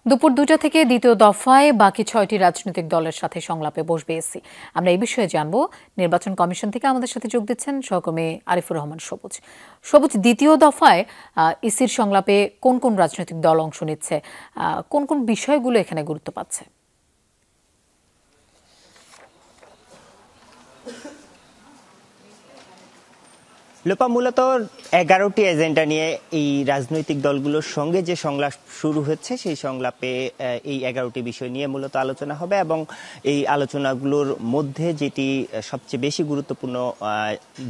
দুপুর ২টা থেকে দ্বিতীয় দফায় বাকি ৬টি রাজনৈতিক দলের সাথে সংলাপে বসবে ইসি। আমরা এই বিষয়ে জানবো। নির্বাচন কমিশন থেকে আমাদের সাথে যোগ দিচ্ছেন সহকর্মী আরিফুর রহমান সবুজ। সবুজ, দ্বিতীয় দফায় ইসির সংলাপে কোন কোন রাজনৈতিক দল অংশ নিচ্ছে, কোন কোন বিষয়গুলো এখানে গুরুত্ব পাচ্ছে? লোপা, মূলত 11টি এজেন্ডা নিয়ে এই রাজনৈতিক দলগুলোর সঙ্গে যে সংলাপ শুরু হচ্ছে সেই সংলাপে এই 11টি বিষয় নিয়ে মূলত আলোচনা হবে এবং এই আলোচনাগুলোর মধ্যে যেটি সবচেয়ে বেশি গুরুত্বপূর্ণ,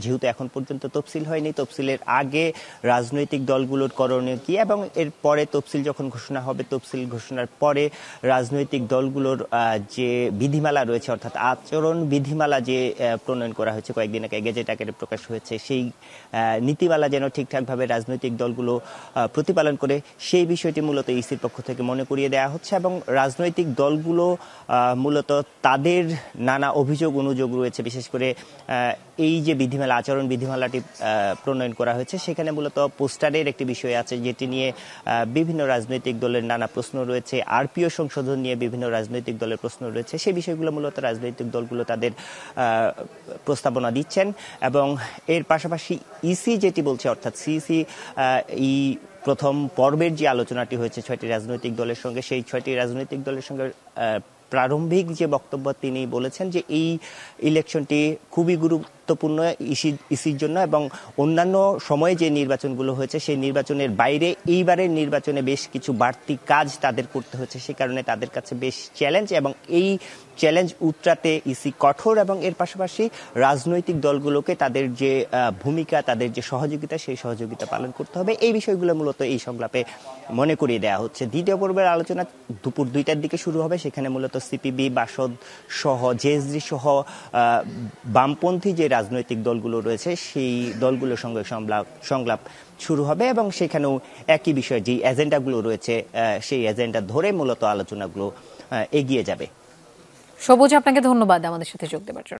যেহেতু এখন পর্যন্ত তফসিল হয়নি, তফসিলের আগে রাজনৈতিক দলগুলোর করণীয় কি এবং এর পরে তফসিল যখন ঘোষণা হবে, তফসিল ঘোষণার পরে রাজনৈতিক দলগুলোর যে বিধিমালা রয়েছে, অর্থাৎ আচরণ বিধিমালা যে প্রণয়ন করা হয়েছে কয়েকদিন আগে গেজেট আকারে প্রকাশ হয়েছে, সেই নীতিমালা যেন ঠিকঠাকভাবে রাজনৈতিক দলগুলো প্রতিপালন করে, সেই বিষয়টি মূলত ইসির পক্ষ থেকে মনে করিয়ে দেওয়া হচ্ছে এবং রাজনৈতিক দলগুলো মূলত তাদের নানা অভিযোগ অনুযোগ রয়েছে। বিশেষ করে এই যে বিধিমালা, আচরণ বিধিমালাটি প্রণয়ন করা হয়েছে, সেখানে মূলত পোস্টারের একটি বিষয় আছে যেটি নিয়ে বিভিন্ন রাজনৈতিক দলের নানা প্রশ্ন রয়েছে। আরপিও সংশোধন নিয়ে বিভিন্ন রাজনৈতিক দলের প্রশ্ন রয়েছে। সেই বিষয়গুলো মূলত রাজনৈতিক দলগুলো তাদের প্রস্তাবনা দিচ্ছেন এবং এর পাশাপাশি ইসি যেটি বলছে, অর্থাৎ সিইসি এই প্রথম পর্বের যে আলোচনাটি হয়েছে 6টি রাজনৈতিক দলের সঙ্গে, সেই 6টি রাজনৈতিক দলের সঙ্গে প্রারম্ভিক যে বক্তব্য তিনি বলেছেন যে এই ইলেকশনটি খুবই গুরুত্বপূর্ণ ইসির জন্য এবং অন্যান্য সময়ে যে নির্বাচনগুলো হয়েছে সেই নির্বাচনের বাইরে এইবারের নির্বাচনে বেশ কিছু বাড়তি কাজ তাদের করতে হয়েছে। সে কারণে তাদের কাছে বেশ চ্যালেঞ্জ এবং এই চ্যালেঞ্জ উতরাতে ইসি কঠোর এবং এর পাশাপাশি রাজনৈতিক দলগুলোকে তাদের যে ভূমিকা, তাদের যে সহযোগিতা, সেই সহযোগিতা পালন করতে হবে। এই বিষয়গুলো মূলত এই সংলাপে মনে করিয়ে দেওয়া হচ্ছে। দ্বিতীয় পর্বের আলোচনা দুপুর 2টার দিকে শুরু হবে। সেখানে মূলত সিপিবি, বাসদ সহ, জেএসডি সহ বামপন্থী যে রাজনৈতিক দলগুলো রয়েছে সেই দলগুলোর সঙ্গে সংলাপ শুরু হবে এবং সেখানেও একই বিষয়, যে এজেন্ডাগুলো রয়েছে সেই এজেন্ডা ধরে মূলত আলোচনাগুলো এগিয়ে যাবে। সবুজ, আপনাকে ধন্যবাদ আমাদের সাথে যোগ দেওয়ার জন্য।